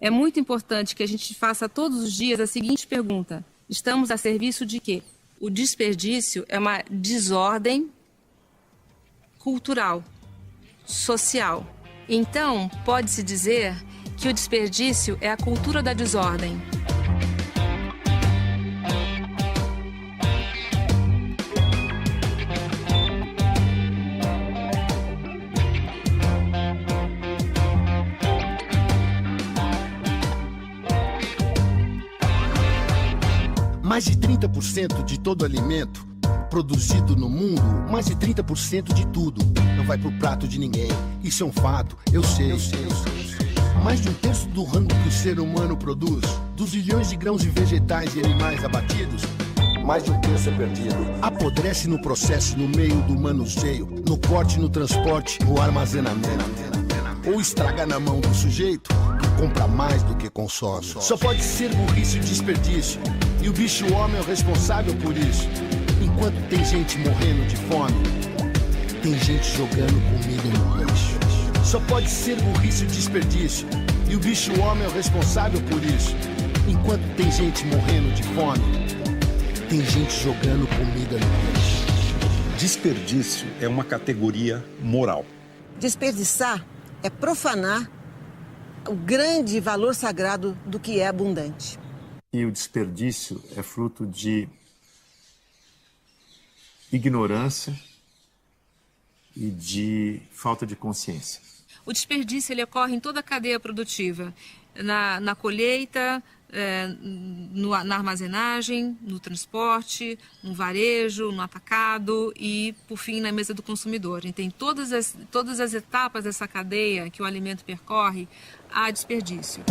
É muito importante que a gente faça todos os dias a seguinte pergunta: estamos a serviço de quê? O desperdício é uma desordem cultural, social. Então, pode-se dizer que o desperdício é a cultura da desordem. Mais de 30% de todo alimento produzido no mundo, mais de 30% de tudo não vai pro prato de ninguém. Isso é um fato, eu sei. Mais de um terço do rango que o ser humano produz, dos bilhões de grãos de vegetais e animais abatidos, mais de um terço é perdido. Apodrece no processo, no meio do manuseio, no corte, no transporte, no armazenamento. Ou estraga na mão do sujeito que compra mais do que consome. Só pode ser burrice e desperdício. E o bicho homem é o responsável por isso. Enquanto tem gente morrendo de fome, tem gente jogando comida no lixo. Só pode ser burrice e desperdício. E o bicho homem é o responsável por isso. Enquanto tem gente morrendo de fome, tem gente jogando comida no lixo. Desperdício é uma categoria moral. Desperdiçar é profanar o grande valor sagrado do que é abundante. E o desperdício é fruto de ignorância e de falta de consciência. O desperdício ele ocorre em toda a cadeia produtiva, na colheita, na armazenagem, no transporte, no varejo, no atacado e, por fim, na mesa do consumidor. Então, em todas as etapas dessa cadeia que o alimento percorre, há desperdício.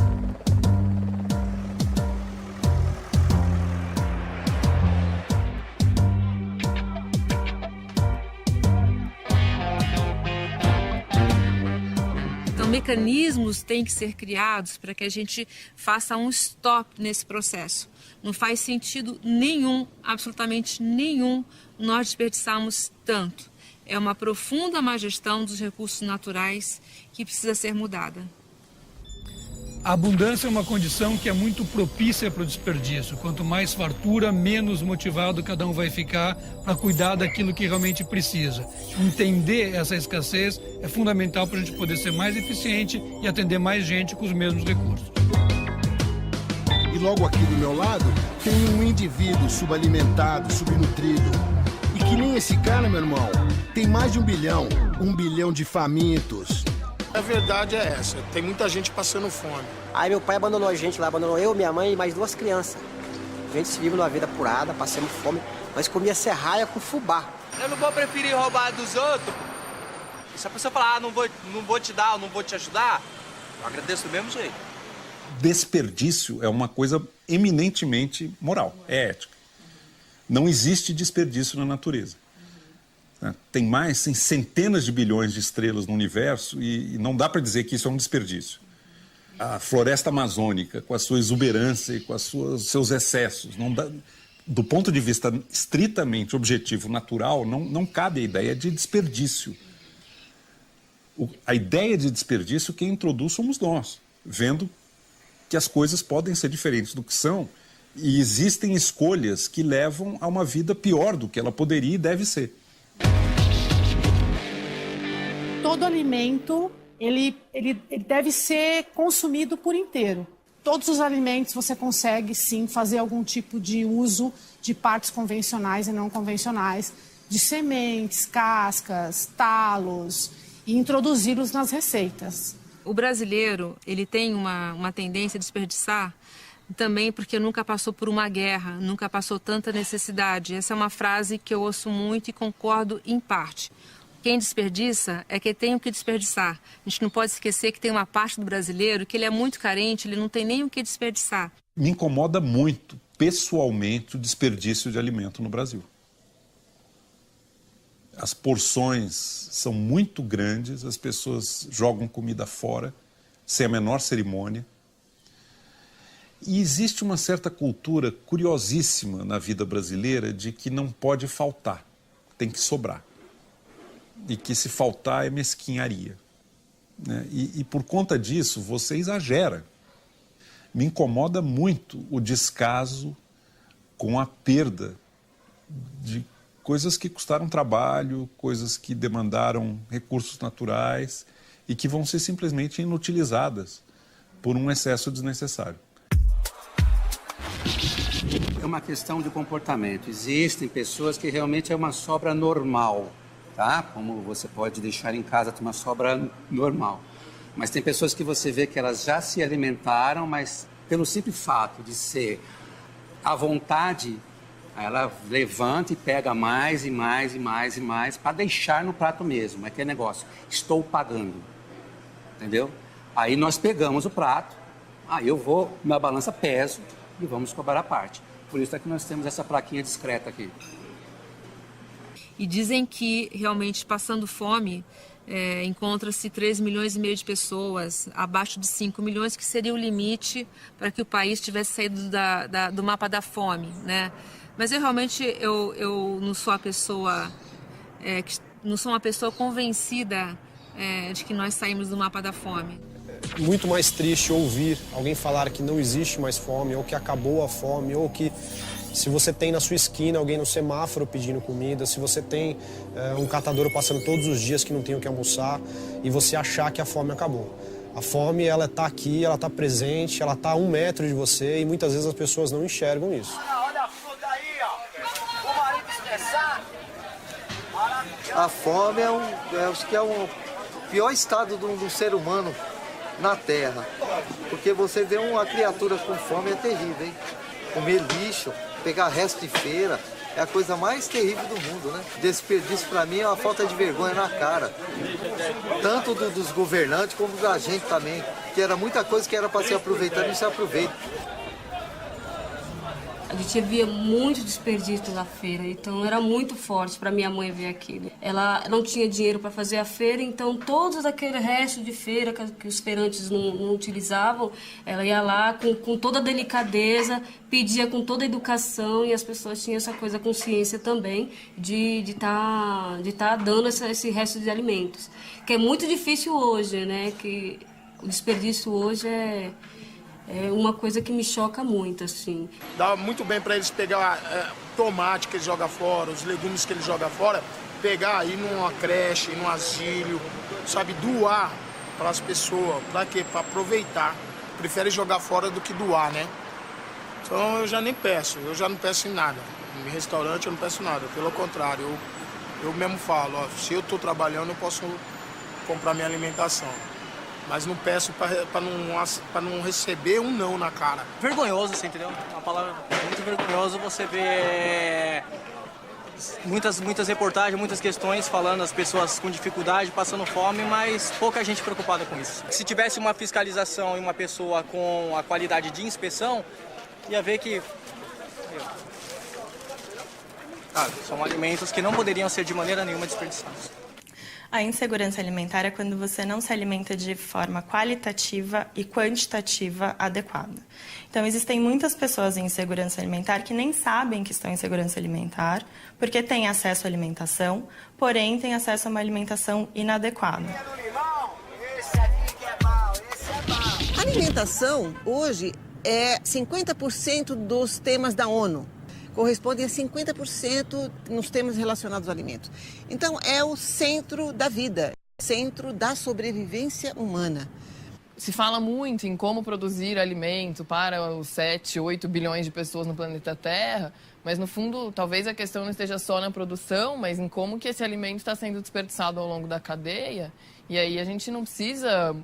Mecanismos têm que ser criados para que a gente faça um stop nesse processo. Não faz sentido nenhum, absolutamente nenhum, nós desperdiçarmos tanto. É uma profunda má gestão dos recursos naturais que precisa ser mudada. A abundância é uma condição que é muito propícia para o desperdício. Quanto mais fartura, menos motivado cada um vai ficar para cuidar daquilo que realmente precisa. Entender essa escassez é fundamental para a gente poder ser mais eficiente e atender mais gente com os mesmos recursos. E logo aqui do meu lado tem um indivíduo subalimentado, subnutrido. E que nem esse cara, meu irmão, tem mais de 1 bilhão de famintos. A verdade é essa, tem muita gente passando fome. Aí meu pai abandonou a gente lá, abandonou eu, minha mãe e mais 2 crianças. A gente se vive numa vida apurada, passamos fome, mas comia serraia com fubá. Eu não vou preferir roubar dos outros. Se a pessoa falar, não vou te dar, ou não vou te ajudar, eu agradeço do mesmo jeito. Desperdício é uma coisa eminentemente moral, é ética. Não existe desperdício na natureza. Tem centenas de bilhões de estrelas no universo e não dá para dizer que isso é um desperdício. A floresta amazônica, com a sua exuberância e com seus excessos, não dá, do ponto de vista estritamente objetivo, natural, não cabe a ideia de desperdício. A ideia de desperdício quem introduz somos nós, vendo que as coisas podem ser diferentes do que são e existem escolhas que levam a uma vida pior do que ela poderia e deve ser. Todo alimento, ele deve ser consumido por inteiro. Todos os alimentos você consegue, sim, fazer algum tipo de uso de partes convencionais e não convencionais, de sementes, cascas, talos, e introduzi-los nas receitas. O brasileiro, ele tem uma tendência a desperdiçar também porque nunca passou por uma guerra, nunca passou tanta necessidade. Essa é uma frase que eu ouço muito e concordo em parte. Quem desperdiça é que tem o que desperdiçar. A gente não pode esquecer que tem uma parte do brasileiro que ele é muito carente, ele não tem nem o que desperdiçar. Me incomoda muito, pessoalmente, o desperdício de alimento no Brasil. As porções são muito grandes, as pessoas jogam comida fora, sem a menor cerimônia. E existe uma certa cultura curiosíssima na vida brasileira de que não pode faltar, tem que sobrar. E que se faltar é mesquinharia. Né? E por conta disso, você exagera Me incomoda muito o descaso com a perda de coisas que custaram trabalho, coisas que demandaram recursos naturais e que vão ser simplesmente inutilizadas por um excesso desnecessário. É uma questão de comportamento. Existem pessoas que realmente é uma sobra normal, tá? Como você pode deixar em casa, tem uma sobra normal. Mas tem pessoas que você vê que elas já se alimentaram, mas pelo simples fato de ser à vontade, ela levanta e pega mais e mais e mais e mais para deixar no prato mesmo. É aquele negócio, estou pagando, entendeu? Aí nós pegamos o prato, aí eu vou na balança, peso e vamos cobrar a parte. Por isso é que nós temos essa plaquinha discreta aqui. E dizem que realmente passando fome, encontra-se 3,5 milhões de pessoas, abaixo de 5 milhões, que seria o limite para que o país tivesse saído do mapa da fome, né? Mas eu realmente eu não sou a pessoa, não sou uma pessoa convencida de que nós saímos do mapa da fome. Muito mais triste ouvir alguém falar que não existe mais fome, ou que acabou a fome, ou que se você tem na sua esquina alguém no semáforo pedindo comida, se você tem um catadouro passando todos os dias que não tem o que almoçar e você achar que a fome acabou. A fome, ela está aqui, ela está presente, ela está a 1 metro de você e muitas vezes as pessoas não enxergam isso. Olha a fruta aí, ó. O marido estressado. A fome acho que é o pior estado do ser humano na Terra. Porque você vê uma criatura com fome é terrível, hein? Comer lixo, pegar resto de feira, é a coisa mais terrível do mundo, né? Desperdício para mim é uma falta de vergonha na cara. Tanto dos governantes como da gente também. Que era muita coisa que era para se aproveitar e não se aproveita. A gente via muito desperdício na feira, então era muito forte para minha mãe ver aquilo. Ela não tinha dinheiro para fazer a feira, então todo aquele resto de feira que os feirantes não utilizavam, ela ia lá com toda a delicadeza, pedia com toda a educação e as pessoas tinham essa coisa, consciência também de tá dando esse resto de alimentos. Que é muito difícil hoje, né? Que o desperdício hoje é uma coisa que me choca muito, assim. Dá muito bem para eles pegar tomate que eles jogam fora, os legumes que eles jogam fora, pegar aí numa creche, num asilo, sabe, doar para as pessoas. Para quê? Para aproveitar. Prefere jogar fora do que doar, né? Então eu já nem peço, eu já não peço em nada. Em restaurante eu não peço nada, pelo contrário, eu mesmo falo, ó, se eu estou trabalhando eu posso comprar minha alimentação. Mas não peço para não receber um não na cara. Vergonhoso, você entendeu? Uma palavra muito vergonhoso você vê muitas reportagens, muitas questões falando as pessoas com dificuldade, passando fome, mas pouca gente preocupada com isso. Se tivesse uma fiscalização e uma pessoa com a qualidade de inspeção, ia ver que são alimentos que não poderiam ser de maneira nenhuma desperdiçados. A insegurança alimentar é quando você não se alimenta de forma qualitativa e quantitativa adequada. Então, existem muitas pessoas em insegurança alimentar que nem sabem que estão em insegurança alimentar, porque têm acesso à alimentação, porém têm acesso a uma alimentação inadequada. A alimentação, hoje, é 50% dos temas da ONU. Correspondem a 50% nos temas relacionados aos alimentos. Então, é o centro da vida, centro da sobrevivência humana. Se fala muito em como produzir alimento para os 7, 8 bilhões de pessoas no planeta Terra, mas, no fundo, talvez a questão não esteja só na produção, mas em como que esse alimento está sendo desperdiçado ao longo da cadeia. E aí a gente não precisa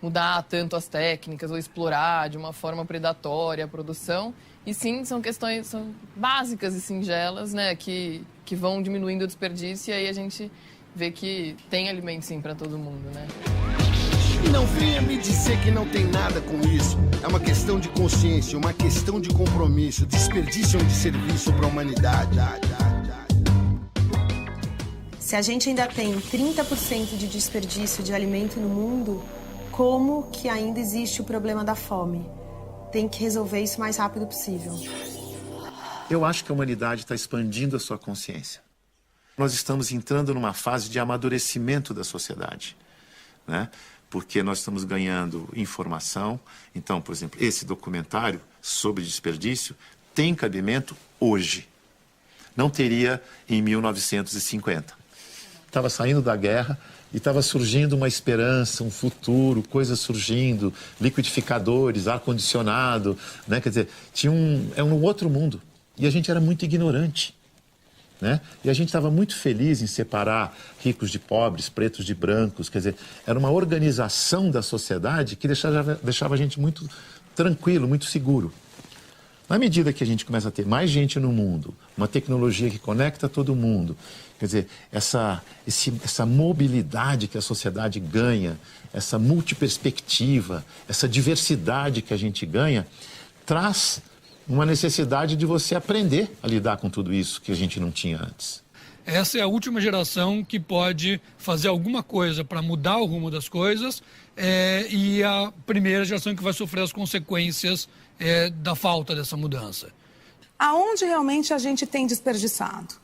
mudar tanto as técnicas ou explorar de uma forma predatória a produção. E sim, são questões básicas e singelas, né, que vão diminuindo o desperdício e aí a gente vê que tem alimento sim para todo mundo, né? Não venha me dizer que não tem nada com isso. É uma questão de consciência, uma questão de compromisso. Desperdício é um desserviço para a humanidade. Se a gente ainda tem 30% de desperdício de alimento no mundo, como que ainda existe o problema da fome? Tem que resolver isso o mais rápido possível. Eu acho que a humanidade está expandindo a sua consciência. Nós estamos entrando numa fase de amadurecimento da sociedade, né? porque nós estamos ganhando informação. Então, por exemplo, esse documentário sobre desperdício tem cabimento hoje. Não teria em 1950. Estava saindo da guerra e estava surgindo uma esperança, um futuro, coisas surgindo, liquidificadores, ar-condicionado, né? Quer dizer, é um outro mundo. E a gente era muito ignorante, né? E a gente estava muito feliz em separar ricos de pobres, pretos de brancos. Quer dizer, era uma organização da sociedade que deixava a gente muito tranquilo, muito seguro. Na medida que a gente começa a ter mais gente no mundo, uma tecnologia que conecta todo mundo, quer dizer, essa mobilidade que a sociedade ganha, essa multiperspectiva, essa diversidade que a gente ganha, traz uma necessidade de você aprender a lidar com tudo isso que a gente não tinha antes. Essa é a última geração que pode fazer alguma coisa para mudar o rumo das coisas e a primeira geração que vai sofrer as consequências da falta dessa mudança. Aonde realmente a gente tem desperdiçado?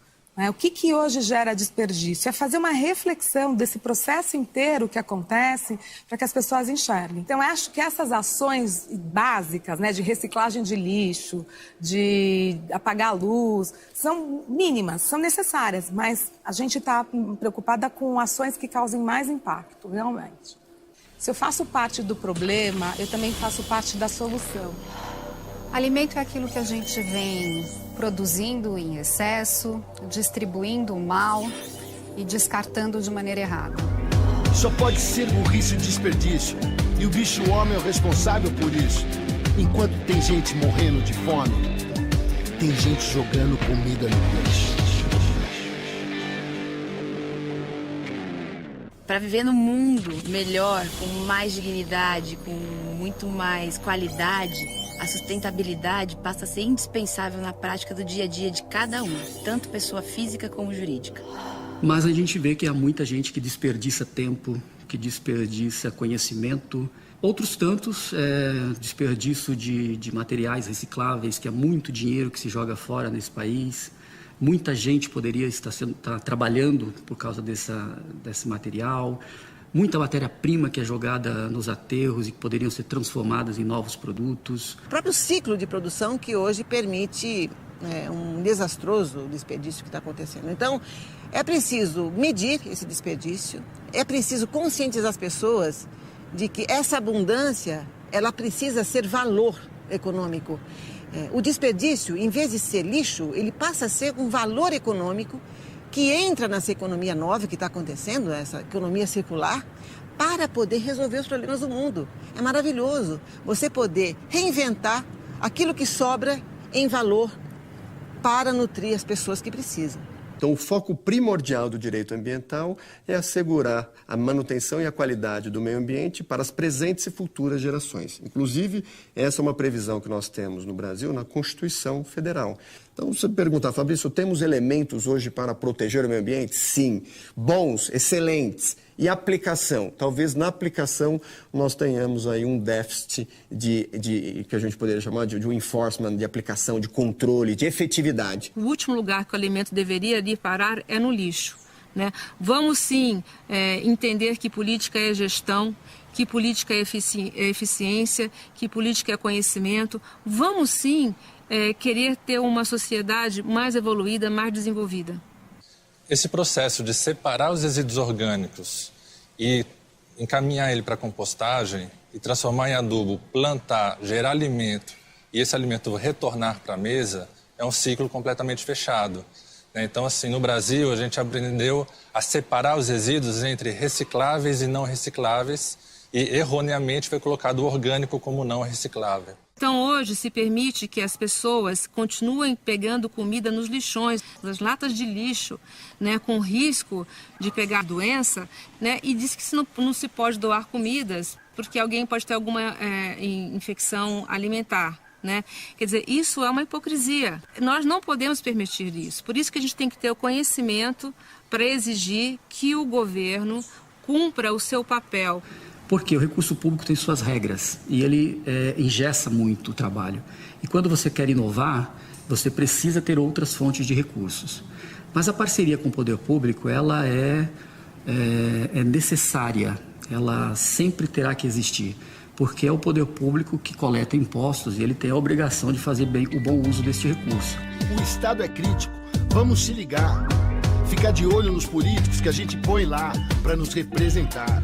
O que hoje gera desperdício? É fazer uma reflexão desse processo inteiro que acontece para que as pessoas enxerguem. Então, eu acho que essas ações básicas, né, de reciclagem de lixo, de apagar a luz, são mínimas, são necessárias, mas a gente está preocupada com ações que causem mais impacto, realmente. Se eu faço parte do problema, eu também faço parte da solução. Alimento é aquilo que a gente vem produzindo em excesso, distribuindo mal e descartando de maneira errada. Só pode ser burrice e desperdício. E o bicho homem é o responsável por isso. Enquanto tem gente morrendo de fome, tem gente jogando comida no lixo. Para viver num mundo melhor, com mais dignidade, com muito mais qualidade, a sustentabilidade passa a ser indispensável na prática do dia a dia de cada um, tanto pessoa física como jurídica. Mas a gente vê que há muita gente que desperdiça tempo, que desperdiça conhecimento. Outros tantos, desperdício de materiais recicláveis, que é muito dinheiro que se joga fora nesse país. Muita gente poderia estar trabalhando por causa desse material. Muita matéria-prima que é jogada nos aterros e que poderiam ser transformadas em novos produtos. O próprio ciclo de produção que hoje permite um desastroso desperdício que está acontecendo. Então, é preciso medir esse desperdício, é preciso conscientizar as pessoas de que essa abundância, ela precisa ser valor econômico. O desperdício, em vez de ser lixo, ele passa a ser um valor econômico que entra nessa economia nova que está acontecendo, essa economia circular, para poder resolver os problemas do mundo. É maravilhoso você poder reinventar aquilo que sobra em valor para nutrir as pessoas que precisam. Então, o foco primordial do direito ambiental é assegurar a manutenção e a qualidade do meio ambiente para as presentes e futuras gerações. Inclusive, essa é uma previsão que nós temos no Brasil na Constituição Federal. Então, você pergunta, Fabrício, temos elementos hoje para proteger o meio ambiente? Sim. Bons, excelentes. E aplicação? Talvez na aplicação nós tenhamos aí um déficit que a gente poderia chamar de um enforcement, de aplicação, de controle, de efetividade. O último lugar que o alimento deveria ir parar é no lixo, né? Vamos sim entender que política é gestão, que política é eficiência, que política é conhecimento. Vamos sim querer ter uma sociedade mais evoluída, mais desenvolvida. Esse processo de separar os resíduos orgânicos e encaminhar ele para a compostagem e transformar em adubo, plantar, gerar alimento e esse alimento retornar para a mesa é um ciclo completamente fechado. Então, assim, no Brasil, a gente aprendeu a separar os resíduos entre recicláveis e não recicláveis e, erroneamente, foi colocado o orgânico como não reciclável. Então, hoje, se permite que as pessoas continuem pegando comida nos lixões, nas latas de lixo, né, com risco de pegar doença, né, e diz que não se pode doar comidas porque alguém pode ter alguma infecção alimentar. Né? Quer dizer, isso é uma hipocrisia. Nós não podemos permitir isso. Por isso que a gente tem que ter o conhecimento para exigir que o governo cumpra o seu papel. Porque o recurso público tem suas regras e ele engessa muito o trabalho. E quando você quer inovar, você precisa ter outras fontes de recursos. Mas a parceria com o poder público, ela é necessária. ela sempre terá que existir, porque é o poder público que coleta impostos e ele tem a obrigação de fazer bem o bom uso deste recurso. O Estado é crítico, vamos se ligar. Ficar de olho nos políticos que a gente põe lá para nos representar.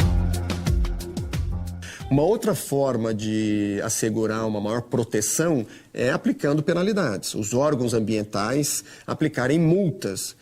Uma outra forma de assegurar uma maior proteção é aplicando penalidades. Os órgãos ambientais aplicarem multas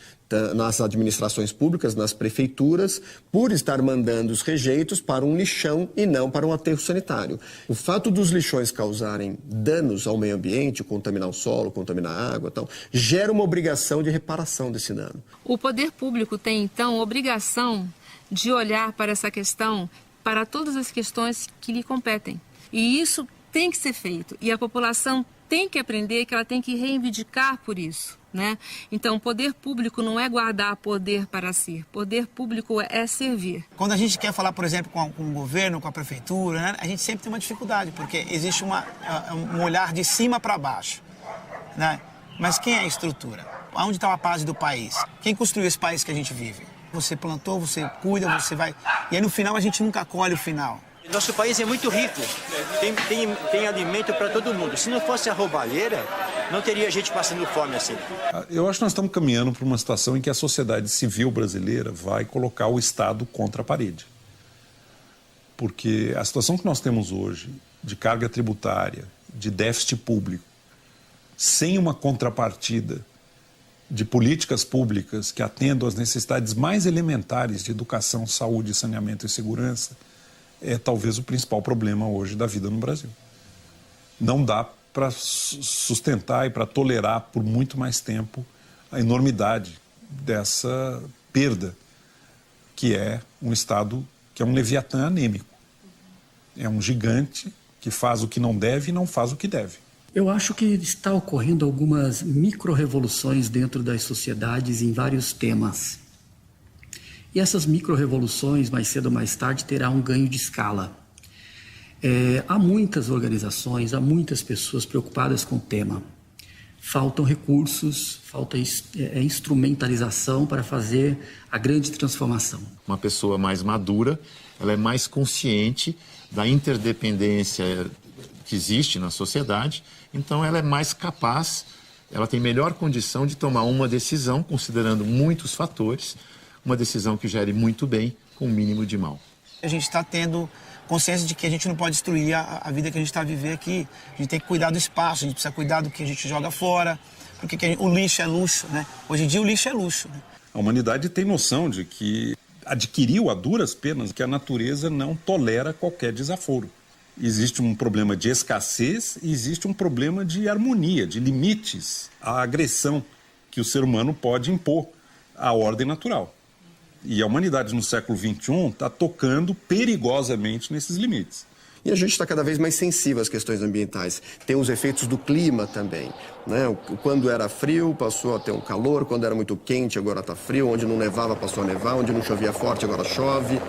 nas administrações públicas, nas prefeituras, por estar mandando os rejeitos para um lixão e não para um aterro sanitário. O fato dos lixões causarem danos ao meio ambiente, contaminar o solo, contaminar a água, tal, gera uma obrigação de reparação desse dano. O poder público tem, então, obrigação de olhar para essa questão, para todas as questões que lhe competem. E isso tem que ser feito. E a população tem que aprender que ela tem que reivindicar por isso, né? Então, poder público não é guardar poder para si. Poder público é servir. Quando a gente quer falar, por exemplo, com o governo, com a prefeitura, né, a gente sempre tem uma dificuldade, porque existe um olhar de cima para baixo, né? Mas quem é a estrutura? Onde está a base do país? Quem construiu esse país que a gente vive? Você plantou, você cuida, você vai... E aí, no final, a gente nunca colhe o final. Nosso país é muito rico, tem alimento para todo mundo. Se não fosse a roubalheira, não teria gente passando fome assim. Eu acho que nós estamos caminhando para uma situação em que a sociedade civil brasileira vai colocar o Estado contra a parede. Porque a situação que nós temos hoje, de carga tributária, de déficit público, sem uma contrapartida de políticas públicas que atendam às necessidades mais elementares de educação, saúde, saneamento e segurança, é talvez o principal problema hoje da vida no Brasil. Não dá para sustentar e para tolerar por muito mais tempo a enormidade dessa perda, que é um Estado que é um leviatã anêmico. É um gigante que faz o que não deve e não faz o que deve. Eu acho que está ocorrendo algumas micro-revoluções dentro das sociedades em vários temas. E essas micro-revoluções, mais cedo ou mais tarde, terão um ganho de escala. Há muitas organizações, há muitas pessoas preocupadas com o tema. Faltam recursos, falta instrumentalização para fazer a grande transformação. Uma pessoa mais madura, ela é mais consciente da interdependência que existe na sociedade, então ela é mais capaz, ela tem melhor condição de tomar uma decisão, considerando muitos fatores, uma decisão que gere muito bem, com o mínimo de mal. A gente está tendo consciência de que a gente não pode destruir a vida que a gente está vivendo aqui. A gente tem que cuidar do espaço, a gente precisa cuidar do que a gente joga fora, porque o lixo é luxo, né? Hoje em dia o lixo é luxo. Né? A humanidade tem noção de que adquiriu a duras penas que a natureza não tolera qualquer desaforo. Existe um problema de escassez e existe um problema de harmonia, de limites à agressão que o ser humano pode impor à ordem natural. E a humanidade no século XXI está tocando perigosamente nesses limites. E a gente está cada vez mais sensível às questões ambientais. Tem os efeitos do clima também, né? Quando era frio, passou a ter um calor. Quando era muito quente, agora está frio. Onde não nevava, passou a nevar. Onde não chovia forte, agora chove.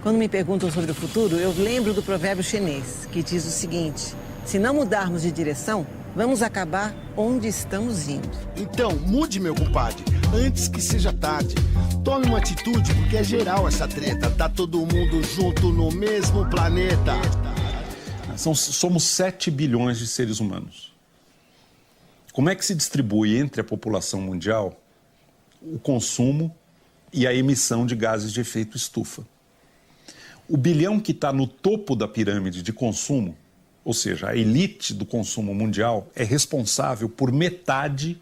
Quando me perguntam sobre o futuro, eu lembro do provérbio chinês, que diz o seguinte: se não mudarmos de direção, vamos acabar onde estamos indo. Então, mude, meu compadre, antes que seja tarde. Tome uma atitude, porque é geral essa treta. Tá todo mundo junto no mesmo planeta. Somos 7 bilhões de seres humanos. Como é que se distribui entre a população mundial o consumo e a emissão de gases de efeito estufa? O bilhão que está no topo da pirâmide de consumo, ou seja, a elite do consumo mundial, é responsável por metade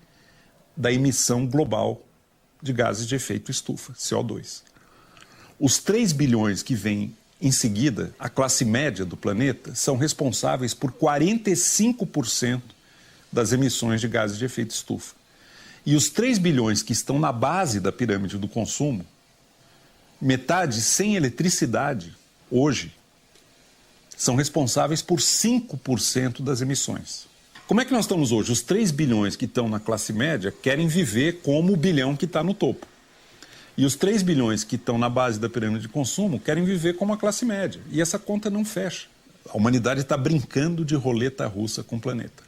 da emissão global de gases de efeito estufa, CO2. Os 3 bilhões que vêm em seguida, a classe média do planeta, são responsáveis por 45% das emissões de gases de efeito estufa. E os 3 bilhões que estão na base da pirâmide do consumo, metade sem eletricidade, hoje, são responsáveis por 5% das emissões. Como é que nós estamos hoje? Os 3 bilhões que estão na classe média querem viver como o bilhão que está no topo. E os 3 bilhões que estão na base da pirâmide de consumo querem viver como a classe média. E essa conta não fecha. A humanidade está brincando de roleta russa com o planeta.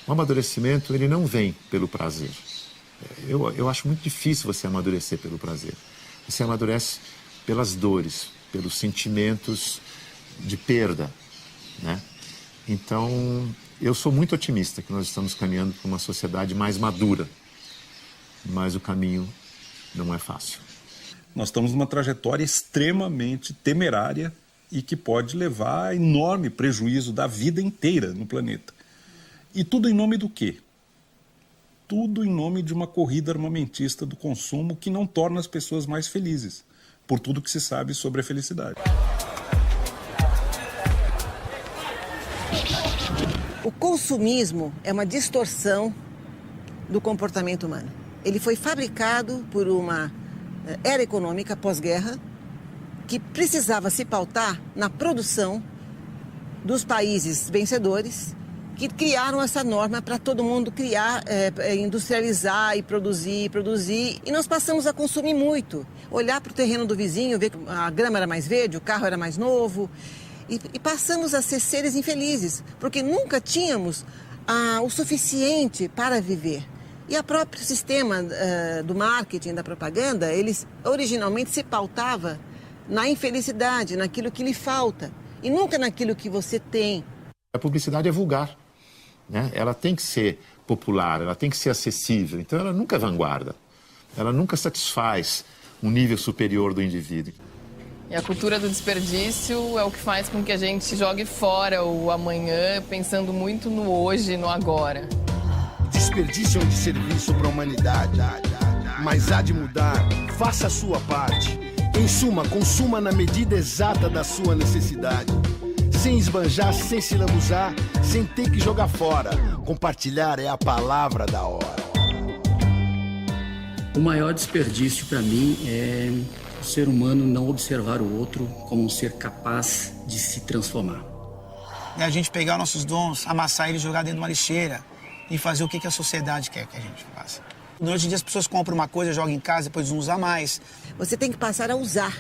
O amadurecimento, ele não vem pelo prazer. Eu acho muito difícil você amadurecer pelo prazer. Você amadurece pelas dores, pelos sentimentos de perda, né? Então, eu sou muito otimista que nós estamos caminhando para uma sociedade mais madura, mas o caminho não é fácil. Nós estamos numa trajetória extremamente temerária e que pode levar a enorme prejuízo da vida inteira no planeta. E tudo em nome do quê? Tudo em nome de uma corrida armamentista do consumo que não torna as pessoas mais felizes, por tudo que se sabe sobre a felicidade. O consumismo é uma distorção do comportamento humano. Ele foi fabricado por uma era econômica pós-guerra que precisava se pautar na produção dos países vencedores que criaram essa norma para todo mundo criar, industrializar e produzir. E nós passamos a consumir muito. Olhar para o terreno do vizinho, ver que a grama era mais verde, o carro era mais novo. E passamos a ser seres infelizes, porque nunca tínhamos o suficiente para viver. E o próprio sistema do marketing, da propaganda, ele originalmente se pautava na infelicidade, naquilo que lhe falta, e nunca naquilo que você tem. A publicidade é vulgar, né? Ela tem que ser popular, ela tem que ser acessível, então ela nunca é vanguarda, ela nunca satisfaz um nível superior do indivíduo. E a cultura do desperdício é o que faz com que a gente jogue fora o amanhã, pensando muito no hoje e no agora. Desperdício é um desserviço para a humanidade, mas há de mudar. Faça a sua parte. Em suma, consuma na medida exata da sua necessidade. Sem esbanjar, sem se lambuzar, sem ter que jogar fora. Compartilhar é a palavra da hora. O maior desperdício para mim é o ser humano não observar o outro como um ser capaz de se transformar. É a gente pegar nossos dons, amassar eles e jogar dentro de uma lixeira e fazer o que a sociedade quer que a gente faça. Hoje em dia as pessoas compram uma coisa, jogam em casa, depois não usam mais. Você tem que passar a usar,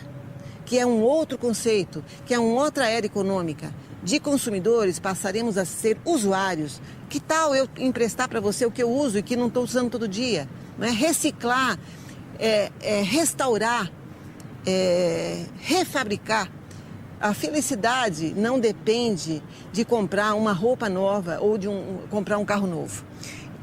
que é um outro conceito, que é uma outra era econômica. De consumidores, passaremos a ser usuários. Que tal eu emprestar para você o que eu uso e que não estou usando todo dia? Não é? Reciclar, restaurar, refabricar. A felicidade não depende de comprar uma roupa nova ou de comprar um carro novo.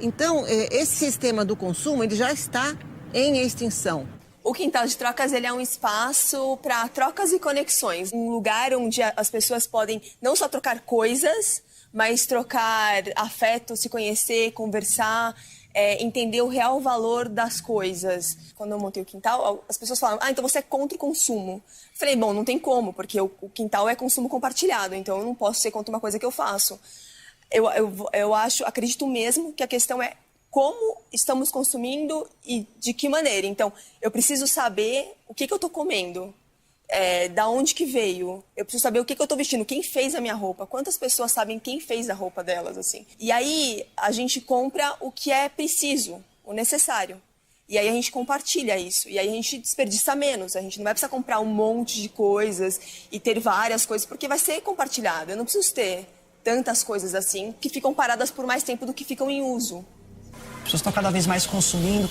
Então, esse sistema do consumo ele já está em extinção. O Quintal de Trocas ele é um espaço para trocas e conexões. Um lugar onde as pessoas podem não só trocar coisas, mas trocar afeto, se conhecer, conversar, entender o real valor das coisas. Quando eu montei o Quintal, as pessoas falavam, então você é contra o consumo. Falei, bom, não tem como, porque o Quintal é consumo compartilhado, então eu não posso ser contra uma coisa que eu faço. Eu acredito mesmo que a questão é como estamos consumindo e de que maneira. Então, eu preciso saber o que eu estou comendo, da onde que veio. Eu preciso saber o que eu estou vestindo, quem fez a minha roupa, quantas pessoas sabem quem fez a roupa delas, assim. E aí, a gente compra o que é preciso, o necessário. E aí a gente compartilha isso. E aí a gente desperdiça menos. A gente não vai precisar comprar um monte de coisas e ter várias coisas, porque vai ser compartilhado. Eu não preciso ter tantas coisas assim que ficam paradas por mais tempo do que ficam em uso. As pessoas estão cada vez mais consumindo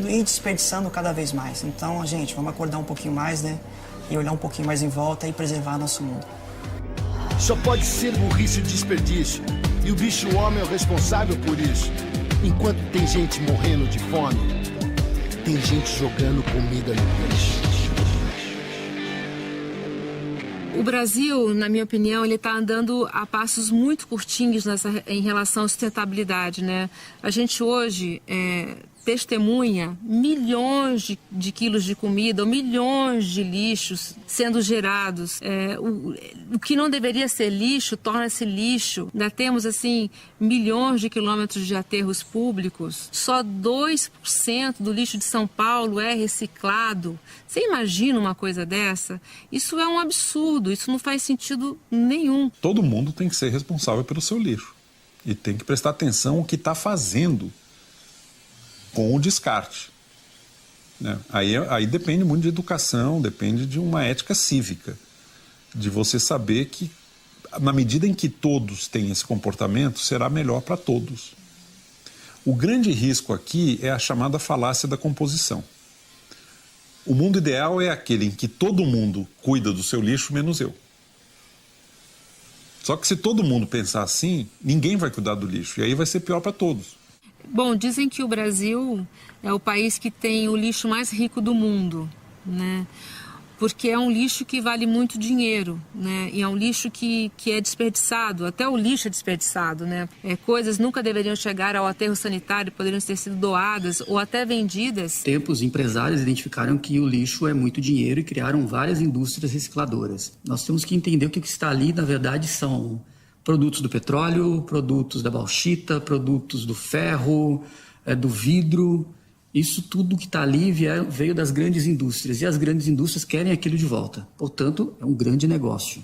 e desperdiçando cada vez mais. Então, gente, vamos acordar um pouquinho mais, né? E olhar um pouquinho mais em volta e preservar nosso mundo. Só pode ser burrice o desperdício. E o bicho homem é o responsável por isso. Enquanto tem gente morrendo de fome, tem gente jogando comida no lixo. O Brasil, na minha opinião, ele está andando a passos muito curtinhos em relação à sustentabilidade, né? A gente hoje testemunha milhões de quilos de comida, ou milhões de lixos sendo gerados. O que não deveria ser lixo torna-se lixo. Ainda temos, assim, milhões de quilômetros de aterros públicos. Só 2% do lixo de São Paulo é reciclado. Você imagina uma coisa dessa? Isso é um absurdo, isso não faz sentido nenhum. Todo mundo tem que ser responsável pelo seu lixo e tem que prestar atenção no que está fazendo com o descarte. Né? Aí depende muito de educação, depende de uma ética cívica, de você saber que, na medida em que todos têm esse comportamento, será melhor para todos. O grande risco aqui é a chamada falácia da composição. O mundo ideal é aquele em que todo mundo cuida do seu lixo, menos eu. Só que se todo mundo pensar assim, ninguém vai cuidar do lixo. E aí vai ser pior para todos. Bom, dizem que o Brasil é o país que tem o lixo mais rico do mundo, né? Porque é um lixo que vale muito dinheiro, né? E é um lixo que é desperdiçado, até o lixo é desperdiçado, né? Coisas nunca deveriam chegar ao aterro sanitário, poderiam ter sido doadas ou até vendidas. Tempos, empresários identificaram que o lixo é muito dinheiro e criaram várias indústrias recicladoras. Nós temos que entender que o que está ali, na verdade, são produtos do petróleo, produtos da bauxita, produtos do ferro, do vidro. Isso tudo que está ali veio das grandes indústrias e as grandes indústrias querem aquilo de volta. Portanto, é um grande negócio.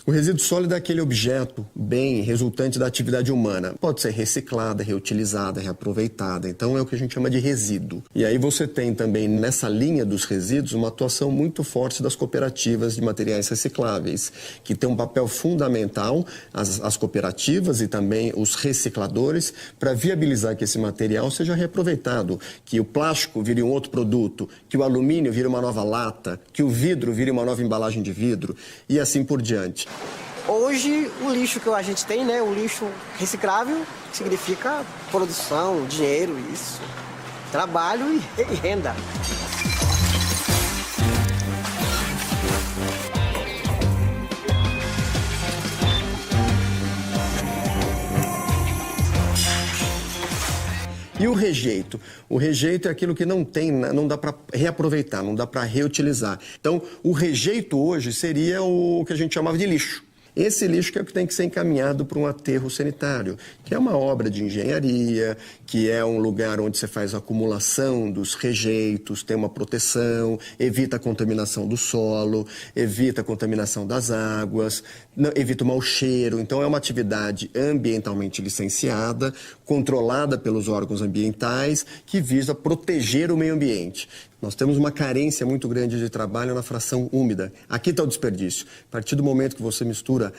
O resíduo sólido é aquele objeto, bem, resultante da atividade humana. Pode ser reciclada, reutilizada, reaproveitada. Então é o que a gente chama de resíduo. E aí você tem também nessa linha dos resíduos uma atuação muito forte das cooperativas de materiais recicláveis, que tem um papel fundamental, as cooperativas e também os recicladores, para viabilizar que esse material seja reaproveitado, que o plástico vire um outro produto, que o alumínio vire uma nova lata, que o vidro vire uma nova embalagem de vidro e assim por diante. Hoje, o lixo que a gente tem, né, o lixo reciclável, significa produção, dinheiro, isso, trabalho e renda. E o rejeito? O rejeito é aquilo que não dá para reaproveitar, não dá para reutilizar. Então, o rejeito hoje seria o que a gente chamava de lixo. Esse lixo que é o que tem que ser encaminhado para um aterro sanitário, que é uma obra de engenharia, que é um lugar onde você faz a acumulação dos rejeitos, tem uma proteção, evita a contaminação do solo, evita a contaminação das águas, evita o mau cheiro. Então, é uma atividade ambientalmente licenciada, controlada pelos órgãos ambientais, que visa proteger o meio ambiente. Nós temos uma carência muito grande de trabalho na fração úmida. Aqui está o desperdício. A partir do momento que você mistura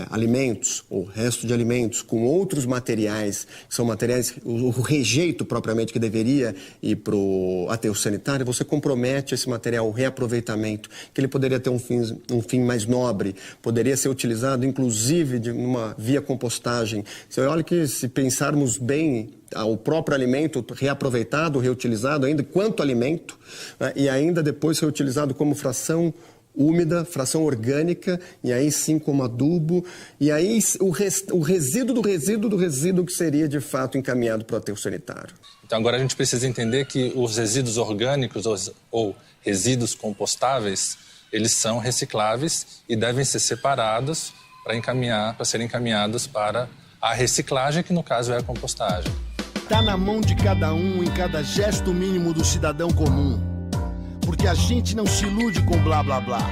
alimentos ou resto de alimentos com outros materiais, que são materiais, o rejeito propriamente que deveria ir para o aterro sanitário, você compromete esse material, o reaproveitamento, que ele poderia ter um fim mais nobre, poderia ser utilizado inclusive numa via compostagem. Você olha que se pensarmos bem, o próprio alimento reaproveitado, reutilizado ainda quanto alimento, né, e ainda depois reutilizado como fração úmida, fração orgânica, e aí sim como adubo, e aí o resíduo do resíduo do resíduo que seria de fato encaminhado para o aterro sanitário. Então agora a gente precisa entender que os resíduos orgânicos ou resíduos compostáveis, eles são recicláveis e devem ser separados para serem encaminhados para a reciclagem, que no caso é a compostagem. Tá na mão de cada um, em cada gesto mínimo do cidadão comum. Porque a gente não se ilude com blá blá blá.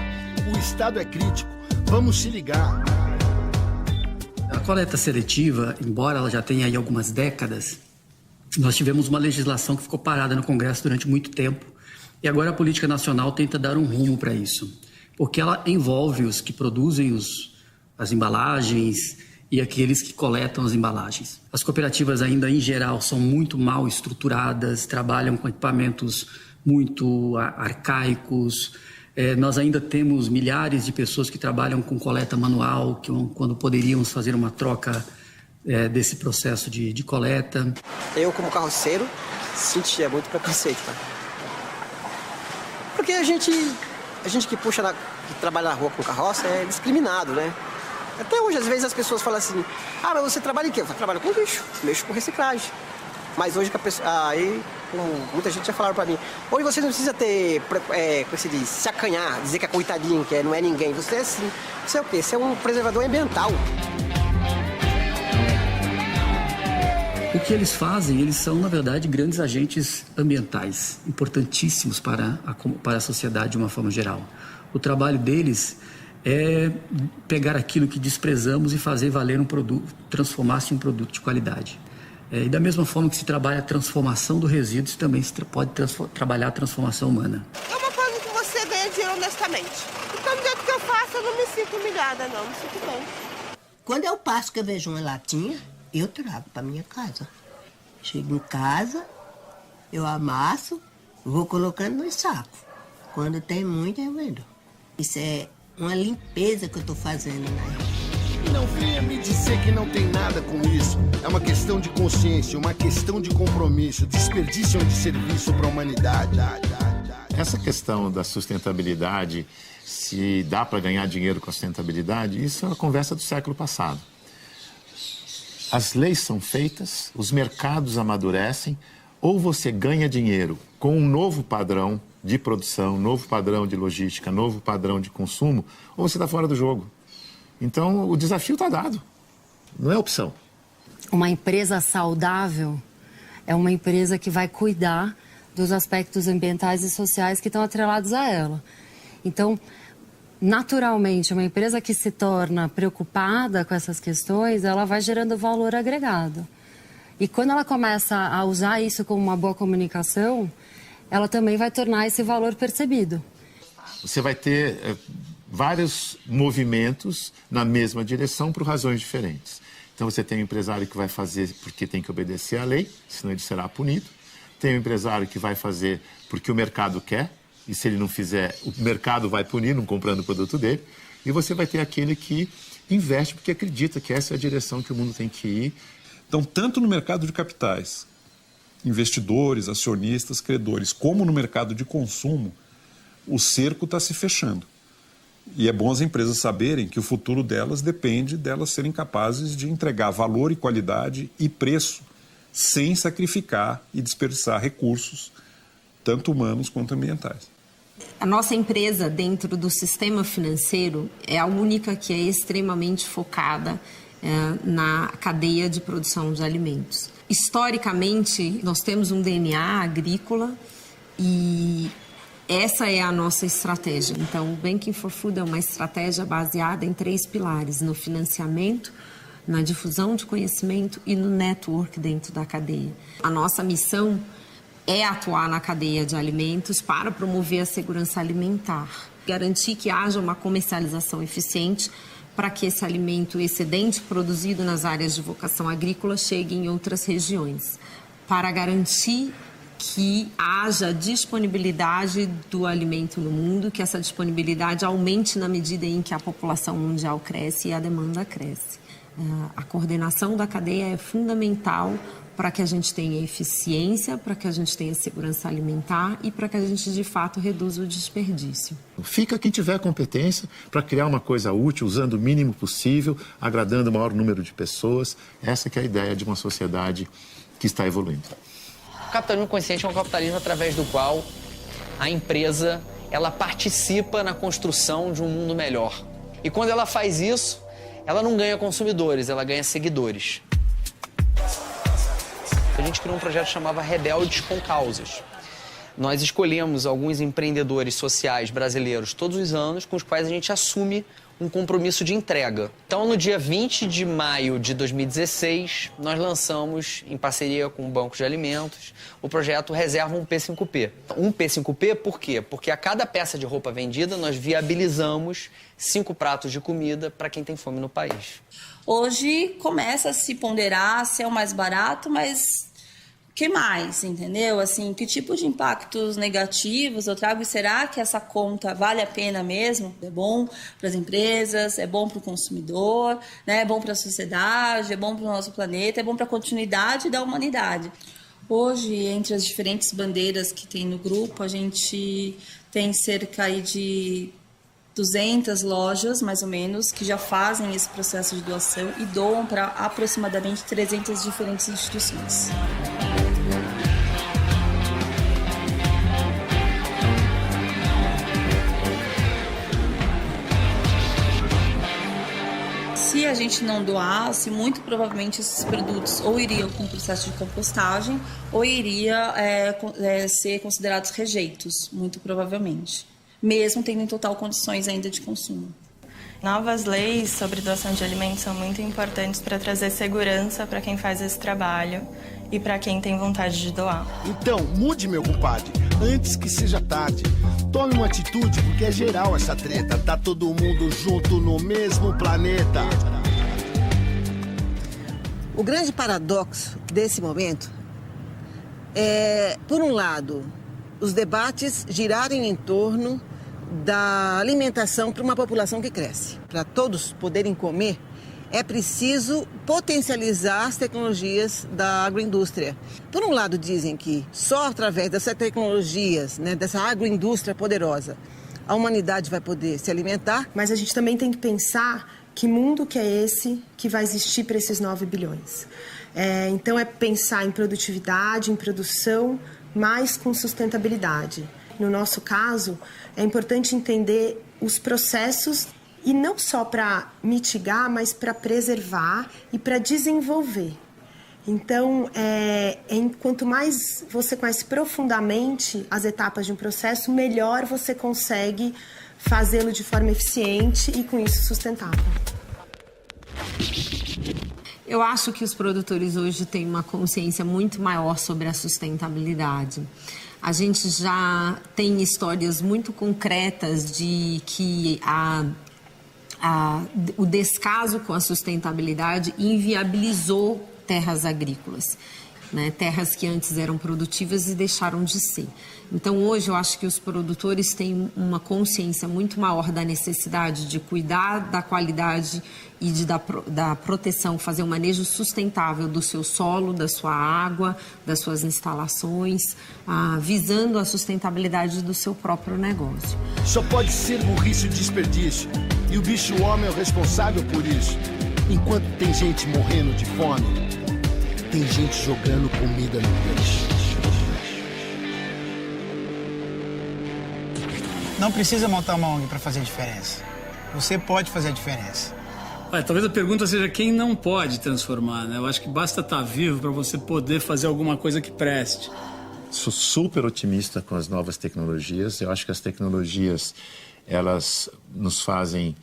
O Estado é crítico. Vamos se ligar. A coleta seletiva, embora ela já tenha aí algumas décadas, nós tivemos uma legislação que ficou parada no Congresso durante muito tempo. E agora a política nacional tenta dar um rumo para isso. Porque ela envolve os que produzem as embalagens e aqueles que coletam as embalagens. As cooperativas ainda, em geral, são muito mal estruturadas, trabalham com equipamentos muito arcaicos. Nós ainda temos milhares de pessoas que trabalham com coleta manual, quando poderíamos fazer uma troca desse processo de coleta. Eu, como carroceiro, sentia muito preconceito, cara. Porque a gente que que trabalha na rua com carroça é discriminado, né? Até hoje, às vezes, as pessoas falam assim, mas você trabalha em quê? Eu trabalho com lixo, mexo com reciclagem. Mas hoje, muita gente já falaram pra mim, hoje você não precisa ter, como se diz, se acanhar, dizer que é coitadinho, que não é ninguém. Você é assim, você é o quê? Você é um preservador ambiental. O que eles fazem, eles são, na verdade, grandes agentes ambientais, importantíssimos para a sociedade de uma forma geral. O trabalho deles é pegar aquilo que desprezamos e fazer valer um produto, transformar-se em um produto de qualidade. E da mesma forma que se trabalha a transformação do resíduo, também se pode trabalhar a transformação humana. É uma coisa que você ganha dinheiro honestamente. Então, do jeito que eu faço, eu não me sinto humilhada, não. Me sinto bem. Quando eu passo que eu vejo uma latinha, eu trago para minha casa. Chego em casa, eu amasso, vou colocando no saco. Quando tem muito, eu vendo. Isso é uma limpeza que eu estou fazendo, né? E não venha me dizer que não tem nada com isso. É uma questão de consciência, uma questão de compromisso. Desperdício de serviço para a humanidade. Essa questão da sustentabilidade, se dá para ganhar dinheiro com a sustentabilidade, isso é uma conversa do século passado. As leis são feitas, os mercados amadurecem, ou você ganha dinheiro com um novo padrão de produção, novo padrão de logística, novo padrão de consumo, ou você está fora do jogo. Então, o desafio está dado. Não é opção. Uma empresa saudável é uma empresa que vai cuidar dos aspectos ambientais e sociais que estão atrelados a ela. Então, naturalmente, uma empresa que se torna preocupada com essas questões, ela vai gerando valor agregado. E quando ela começa a usar isso como uma boa comunicação, ela também vai tornar esse valor percebido. Você vai ter vários movimentos na mesma direção por razões diferentes. Então você tem um empresário que vai fazer porque tem que obedecer à lei, senão ele será punido. Tem um empresário que vai fazer porque o mercado quer, e se ele não fizer, o mercado vai punir, não comprando o produto dele. E você vai ter aquele que investe porque acredita que essa é a direção que o mundo tem que ir. Então, tanto no mercado de capitais, investidores, acionistas, credores, como no mercado de consumo, o cerco está se fechando. E é bom as empresas saberem que o futuro delas depende delas serem capazes de entregar valor e qualidade e preço sem sacrificar e desperdiçar recursos, tanto humanos quanto ambientais. A nossa empresa, dentro do sistema financeiro, é a única que é extremamente focada na cadeia de produção de alimentos. Historicamente, nós temos um DNA agrícola e essa é a nossa estratégia. Então, o Banking for Food é uma estratégia baseada em 3 pilares: no financiamento, na difusão de conhecimento e no network dentro da cadeia. A nossa missão é atuar na cadeia de alimentos para promover a segurança alimentar, garantir que haja uma comercialização eficiente para que esse alimento excedente produzido nas áreas de vocação agrícola chegue em outras regiões, para garantir que haja disponibilidade do alimento no mundo, que essa disponibilidade aumente na medida em que a população mundial cresce e a demanda cresce. A coordenação da cadeia é fundamental para que a gente tenha eficiência, para que a gente tenha segurança alimentar e para que a gente, de fato, reduza o desperdício. Fica quem tiver competência para criar uma coisa útil, usando o mínimo possível, agradando o maior número de pessoas. Essa que é a ideia de uma sociedade que está evoluindo. O capitalismo consciente é um capitalismo através do qual a empresa ela participa na construção de um mundo melhor. E quando ela faz isso, ela não ganha consumidores, ela ganha seguidores. A gente criou um projeto que chamava Rebeldes com Causas. Nós escolhemos alguns empreendedores sociais brasileiros todos os anos com os quais a gente assume um compromisso de entrega. Então, no dia 20 de maio de 2016, nós lançamos, em parceria com o Banco de Alimentos, o projeto Reserva um P5P. Um P5P por quê? Porque a cada peça de roupa vendida, nós viabilizamos 5 pratos de comida para quem tem fome no país. Hoje começa a se ponderar se é o mais barato, mas o que mais, entendeu? Assim, que tipo de impactos negativos eu trago e será que essa conta vale a pena mesmo? É bom para as empresas, é bom para o consumidor, né? É bom para a sociedade, é bom para o nosso planeta, é bom para a continuidade da humanidade. Hoje, entre as diferentes bandeiras que tem no grupo, a gente tem cerca aí de 200 lojas, mais ou menos, que já fazem esse processo de doação e doam para aproximadamente 300 diferentes instituições. Se a gente não doasse, muito provavelmente esses produtos ou iriam para um processo de compostagem ou iria ser considerados rejeitos, muito provavelmente, mesmo tendo em total condições ainda de consumo. Novas leis sobre doação de alimentos são muito importantes para trazer segurança para quem faz esse trabalho e para quem tem vontade de doar. Então, mude, meu compadre, antes que seja tarde. Tome uma atitude, porque é geral essa treta. Tá todo mundo junto no mesmo planeta. O grande paradoxo desse momento é, por um lado, os debates girarem em torno da alimentação para uma população que cresce. Para todos poderem comer, é preciso potencializar as tecnologias da agroindústria. Por um lado, dizem que só através dessas tecnologias, né, dessa agroindústria poderosa, a humanidade vai poder se alimentar. Mas a gente também tem que pensar que mundo que é esse que vai existir para esses 9 bilhões. Então é pensar em produtividade, em produção, mas com sustentabilidade. No nosso caso, é importante entender os processos e não só para mitigar, mas para preservar e para desenvolver. Então, quanto mais você conhece profundamente as etapas de um processo, melhor você consegue fazê-lo de forma eficiente e, com isso, sustentável. Eu acho que os produtores hoje têm uma consciência muito maior sobre a sustentabilidade. A gente já tem histórias muito concretas de que o descaso com a sustentabilidade inviabilizou terras agrícolas, né? Terras que antes eram produtivas e deixaram de ser. Então, hoje, eu acho que os produtores têm uma consciência muito maior da necessidade de cuidar da qualidade e da proteção, fazer um manejo sustentável do seu solo, da sua água, das suas instalações, visando a sustentabilidade do seu próprio negócio. Só pode ser burrice e desperdício. E o bicho homem é o responsável por isso. Enquanto tem gente morrendo de fome, tem gente jogando comida no peixe. Não precisa montar uma ONG para fazer diferença. Você pode fazer a diferença. Talvez a pergunta seja quem não pode transformar, né? Eu acho que basta estar vivo para você poder fazer alguma coisa que preste. Sou super otimista com as novas tecnologias. Eu acho que as tecnologias, elas nos fazem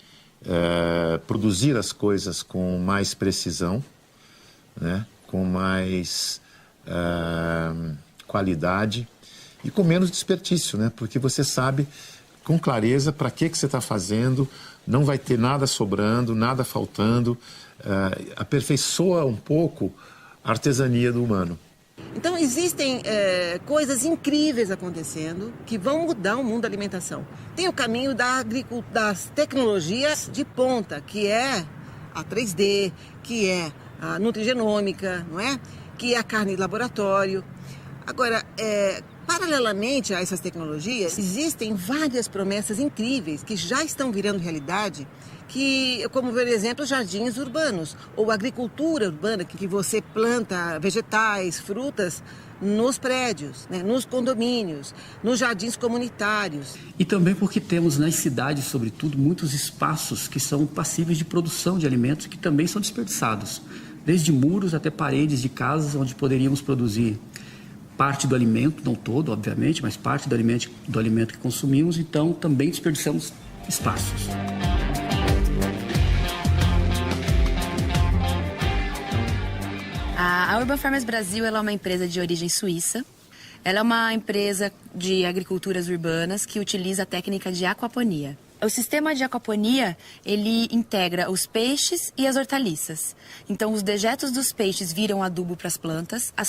produzir as coisas com mais precisão, né? Com mais qualidade e com menos desperdício, né? Porque você sabe com clareza para que você está fazendo, não vai ter nada sobrando, nada faltando, aperfeiçoa um pouco a artesania do humano. Então existem coisas incríveis acontecendo que vão mudar o mundo da alimentação. Tem o caminho das tecnologias de ponta, que é a 3D, que é a nutrigenômica, não é? Que é a carne de laboratório. Agora, paralelamente a essas tecnologias, existem várias promessas incríveis que já estão virando realidade, como, por exemplo, jardins urbanos ou agricultura urbana, que você planta vegetais, frutas nos prédios, né, nos condomínios, nos jardins comunitários. E também porque temos nas cidades, sobretudo, muitos espaços que são passíveis de produção de alimentos que também são desperdiçados. Desde muros até paredes de casas onde poderíamos produzir parte do alimento, não todo, obviamente, mas parte do alimento que consumimos, então também desperdiçamos espaços. A Urban Farmers Brasil ela é uma empresa de origem suíça. Ela é uma empresa de agriculturas urbanas que utiliza a técnica de aquaponia. O sistema de aquaponia, ele integra os peixes e as hortaliças. Então, os dejetos dos peixes viram adubo para as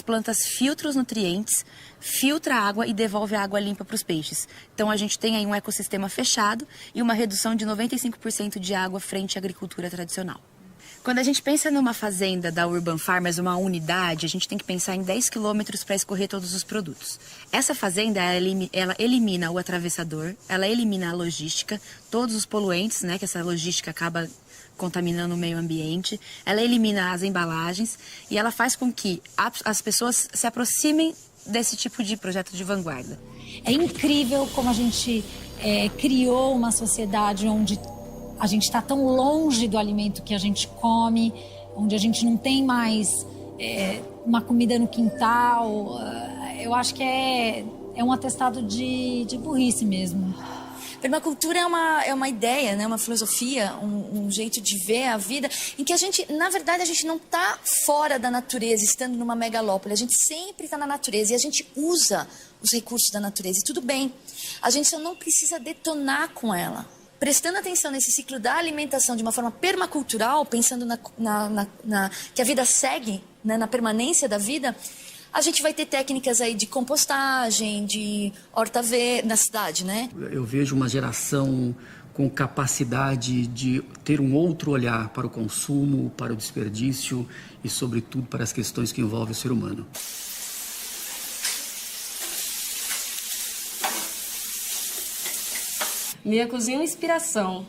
plantas filtram os nutrientes, filtra a água e devolve a água limpa para os peixes. Então, a gente tem aí um ecossistema fechado e uma redução de 95% de água frente à agricultura tradicional. Quando a gente pensa numa fazenda da Urban Farmers, uma unidade, a gente tem que pensar em 10 quilômetros para escorrer todos os produtos. Essa fazenda, ela elimina o atravessador, ela elimina a logística, todos os poluentes, né, que essa logística acaba contaminando o meio ambiente, ela elimina as embalagens e ela faz com que as pessoas se aproximem desse tipo de projeto de vanguarda. É incrível como a gente criou uma sociedade onde a gente está tão longe do alimento que a gente come, onde a gente não tem mais uma comida no quintal. Eu acho que é um atestado de burrice mesmo. Permacultura é uma ideia, né? Uma filosofia, um jeito de ver a vida, em que a gente, na verdade, a gente não está fora da natureza, estando numa megalópole. A gente sempre está na natureza e a gente usa os recursos da natureza. E tudo bem, a gente só não precisa detonar com ela. Prestando atenção nesse ciclo da alimentação de uma forma permacultural, pensando que a vida segue, né, na permanência da vida, a gente vai ter técnicas aí de compostagem, de horta verde na cidade, né? Eu vejo uma geração com capacidade de ter um outro olhar para o consumo, para o desperdício e, sobretudo, para as questões que envolvem o ser humano. Minha cozinha é uma inspiração.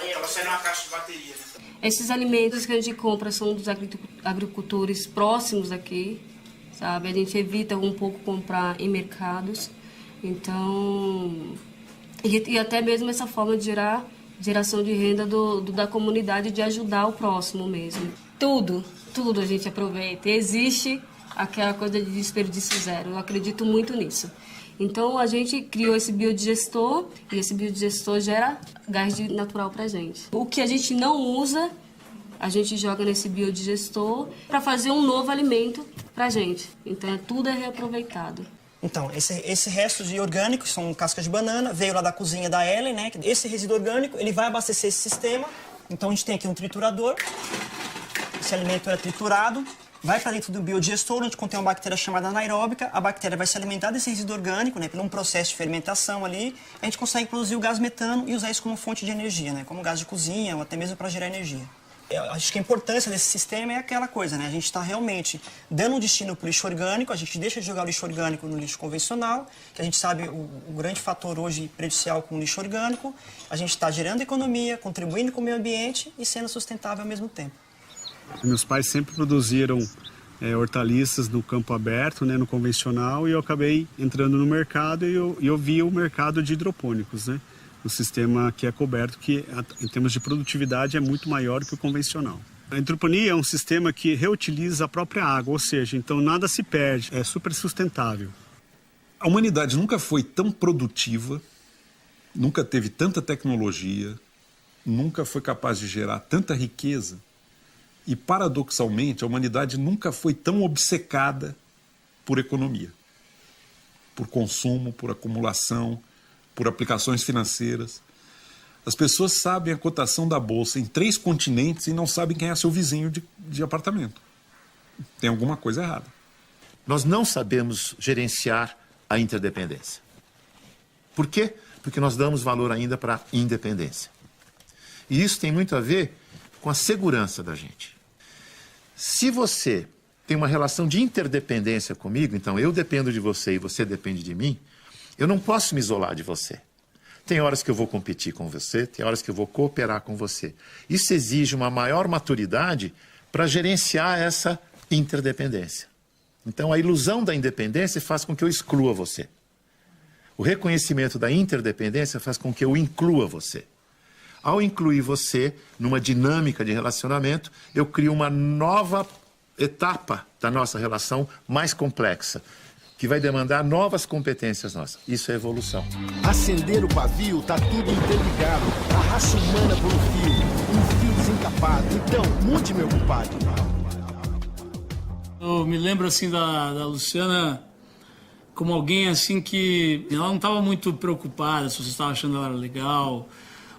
Ela sai numa caixa de bateria, né? Esses alimentos que a gente compra são dos agricultores próximos aqui, sabe? A gente evita um pouco comprar em mercados. Então, e até mesmo essa forma de geração de renda da comunidade, de ajudar o próximo mesmo. Tudo a gente aproveita. E existe aquela coisa de desperdício zero. Eu acredito muito nisso. Então, a gente criou esse biodigestor e esse biodigestor gera gás natural para a gente. O que a gente não usa, a gente joga nesse biodigestor para fazer um novo alimento para a gente. Então, tudo é reaproveitado. Então, esse resto de orgânico, são cascas de banana, veio lá da cozinha da Ellen, né? Esse resíduo orgânico, ele vai abastecer esse sistema. Então, a gente tem aqui um triturador. Esse alimento é triturado. Vai para dentro do biodigestor, onde contém uma bactéria chamada anaeróbica. A bactéria vai se alimentar desse resíduo orgânico, né, por um processo de fermentação ali. A gente consegue produzir o gás metano e usar isso como fonte de energia, né, como gás de cozinha ou até mesmo para gerar energia. Eu acho que a importância desse sistema é aquela coisa, né? A gente está realmente dando um destino para o lixo orgânico, a gente deixa de jogar o lixo orgânico no lixo convencional, que a gente sabe o grande fator hoje prejudicial com o lixo orgânico. A gente está gerando economia, contribuindo com o meio ambiente e sendo sustentável ao mesmo tempo. Meus pais sempre produziram hortaliças no campo aberto, né, no convencional, e eu acabei entrando no mercado e eu vi o mercado de hidropônicos, né, um sistema que é coberto, que em termos de produtividade é muito maior que o convencional. A hidroponia é um sistema que reutiliza a própria água, ou seja, então nada se perde, é super sustentável. A humanidade nunca foi tão produtiva, nunca teve tanta tecnologia, nunca foi capaz de gerar tanta riqueza. E, paradoxalmente, a humanidade nunca foi tão obcecada por economia, por consumo, por acumulação, por aplicações financeiras. As pessoas sabem a cotação da bolsa em 3 continentes e não sabem quem é seu vizinho de apartamento. Tem alguma coisa errada. Nós não sabemos gerenciar a interdependência. Por quê? Porque nós damos valor ainda para a independência. E isso tem muito a ver com a segurança da gente. Se você tem uma relação de interdependência comigo, então eu dependo de você e você depende de mim, eu não posso me isolar de você. Tem horas que eu vou competir com você, tem horas que eu vou cooperar com você. Isso exige uma maior maturidade para gerenciar essa interdependência. Então a ilusão da independência faz com que eu exclua você. O reconhecimento da interdependência faz com que eu inclua você. Ao incluir você numa dinâmica de relacionamento, eu crio uma nova etapa da nossa relação mais complexa, que vai demandar novas competências nossas. Isso é evolução. Acender o pavio, tá tudo interligado. A raça humana por um fio desencapado. Então, mude, meu compadre. Eu me lembro, assim, da Luciana como alguém, assim, que ela não estava muito preocupada se você estava achando ela legal,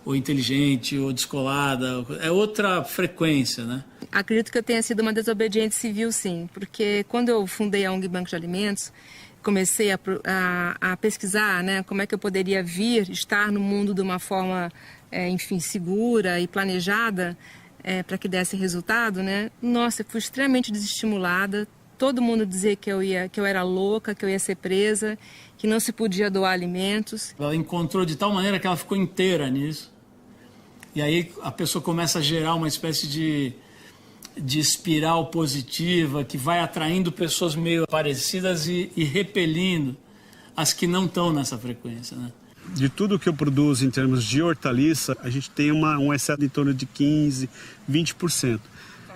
ou inteligente, ou descolada. É outra frequência, né? Acredito que eu tenha sido uma desobediente civil, sim, porque quando eu fundei a ONG Banco de Alimentos, comecei a pesquisar, né, como é que eu poderia estar no mundo de uma forma, enfim, segura e planejada, para que desse resultado, né? Nossa, eu fui extremamente desestimulada. Todo mundo dizia que eu era louca, que eu ia ser presa, que não se podia doar alimentos. Ela encontrou de tal maneira que ela ficou inteira nisso. E aí a pessoa começa a gerar uma espécie de espiral positiva que vai atraindo pessoas meio parecidas e repelindo as que não estão nessa frequência, né? De tudo que eu produzo em termos de hortaliça, a gente tem um excesso em torno de 15%, 20%.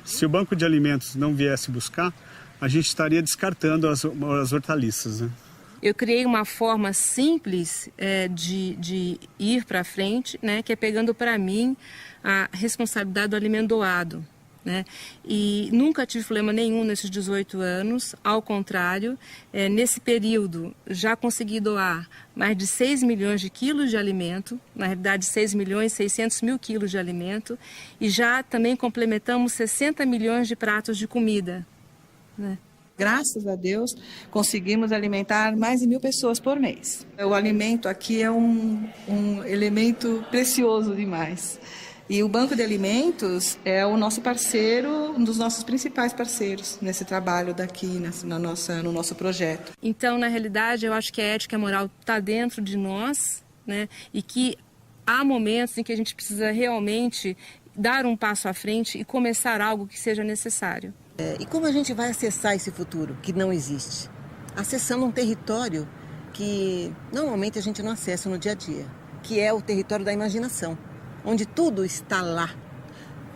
Se o banco de alimentos não viesse buscar, a gente estaria descartando as hortaliças, né? Eu criei uma forma simples de ir para frente, né, que é pegando para mim a responsabilidade do alimento doado. Né? E nunca tive problema nenhum nesses 18 anos, ao contrário, nesse período já consegui doar mais de 6 milhões de quilos de alimento, na realidade 6 milhões e 600 mil quilos de alimento, e já também complementamos 60 milhões de pratos de comida. Né? Graças a Deus, conseguimos alimentar mais de 1.000 pessoas por mês. O alimento aqui é um elemento precioso demais. E o Banco de Alimentos é o nosso parceiro, um dos nossos principais parceiros nesse trabalho daqui, no nosso projeto. Então, na realidade, eu acho que a ética e a moral está dentro de nós, né? E que há momentos em que a gente precisa realmente dar um passo à frente e começar algo que seja necessário. E como a gente vai acessar esse futuro que não existe? Acessando um território que normalmente a gente não acessa no dia a dia, que é o território da imaginação, onde tudo está lá.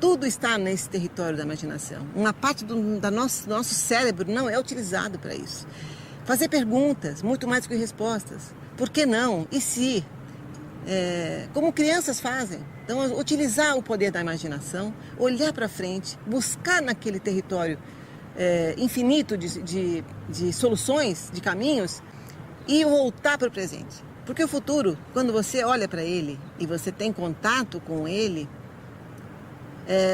Tudo está nesse território da imaginação. Uma parte do nosso cérebro não é utilizado para isso. Fazer perguntas, muito mais do que respostas. Por que não? E se? Como crianças fazem. Então, utilizar o poder da imaginação, olhar para frente, buscar naquele território infinito de soluções, de caminhos, e voltar para o presente. Porque o futuro, quando você olha para ele e você tem contato com ele,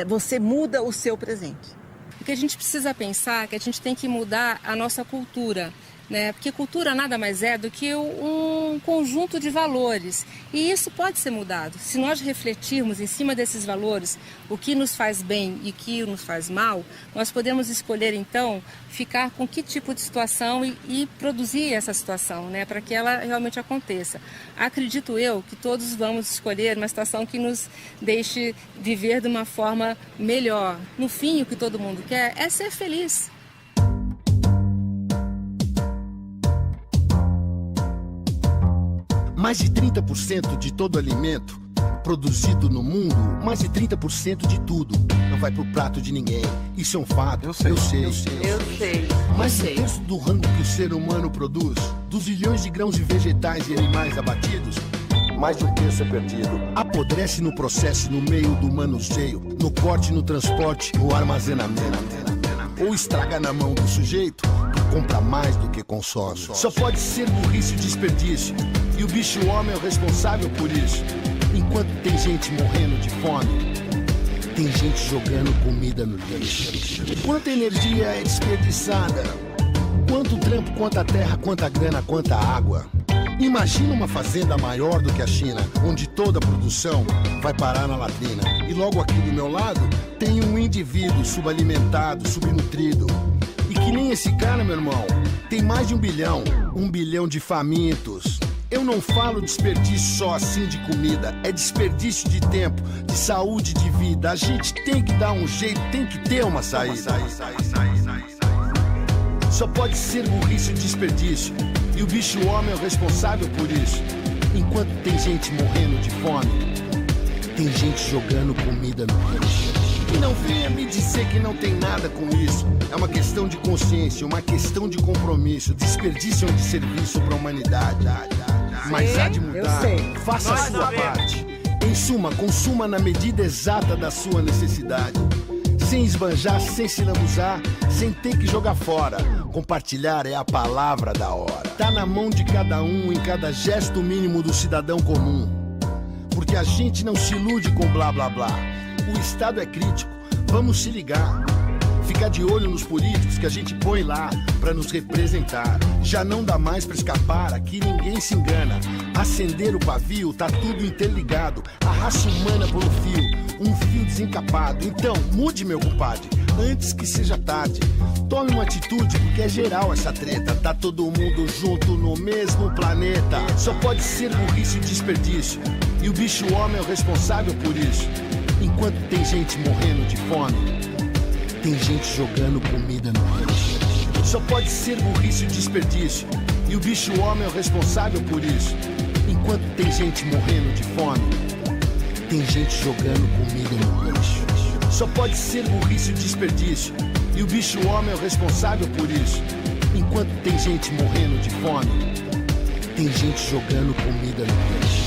você muda o seu presente. O que a gente precisa pensar é que a gente tem que mudar a nossa cultura, né? Porque cultura nada mais é do que um conjunto de valores. E isso pode ser mudado. Se nós refletirmos em cima desses valores, o que nos faz bem e o que nos faz mal, nós podemos escolher, então, ficar com que tipo de situação e produzir essa situação, né? Para que ela realmente aconteça. Acredito eu que todos vamos escolher uma situação que nos deixe viver de uma forma melhor. No fim, o que todo mundo quer é ser feliz. Mais de 30% de todo alimento produzido no mundo, mais de 30% de tudo não vai pro prato de ninguém. Isso é um fato. Eu sei. Mais de um terço do rango que o ser humano produz, dos bilhões de grãos de vegetais e animais abatidos, mais de um terço é perdido. Apodrece no processo, no meio do manuseio, no corte, no transporte, no armazenamento. Ou estraga na mão do sujeito que compra mais do que consome. Só pode ser burrice e desperdício. E o bicho homem é o responsável por isso. Enquanto tem gente morrendo de fome, tem gente jogando comida no lixo. Quanta energia é desperdiçada? Quanto trampo, quanta terra, quanta grana, quanta água? Imagina uma fazenda maior do que a China, onde toda a produção vai parar na latrina. E logo aqui do meu lado tem um indivíduo subalimentado, subnutrido. E que nem esse cara, meu irmão, tem mais de 1 bilhão de famintos. Eu não falo desperdício só assim de comida, é desperdício de tempo, de saúde, de vida. A gente tem que dar um jeito, tem que ter uma saída. Só pode ser burrice e desperdício, e o bicho homem é o responsável por isso. Enquanto tem gente morrendo de fome, tem gente jogando comida no lixo. E não venha me dizer que não tem nada com isso. É uma questão de consciência, uma questão de compromisso. Desperdício é um desserviço para a humanidade. Mas há de mudar. Faça a sua parte. Em suma, consuma na medida exata da sua necessidade. Sem esbanjar, sem se lambuzar, sem ter que jogar fora. Compartilhar é a palavra da hora. Tá na mão de cada um, em cada gesto mínimo do cidadão comum. Porque a gente não se ilude com blá blá blá. O Estado é crítico, vamos se ligar. Ficar de olho nos políticos que a gente põe lá pra nos representar. Já não dá mais pra escapar, aqui ninguém se engana. Acender o pavio, tá tudo interligado. A raça humana por um fio, um fio desencapado. Então, mude, meu compadre, antes que seja tarde. Tome uma atitude, porque é geral essa treta. Tá todo mundo junto no mesmo planeta. Só pode ser burrice e desperdício, e o bicho homem é o responsável por isso. Enquanto tem gente morrendo de fome, tem gente jogando comida no lixo. Só pode ser burrice e desperdício, e o bicho homem é o responsável por isso. Enquanto tem gente morrendo de fome, tem gente jogando comida no lixo. Só pode ser burrice e desperdício, e o bicho homem é o responsável por isso. Enquanto tem gente morrendo de fome, tem gente jogando comida no peixe.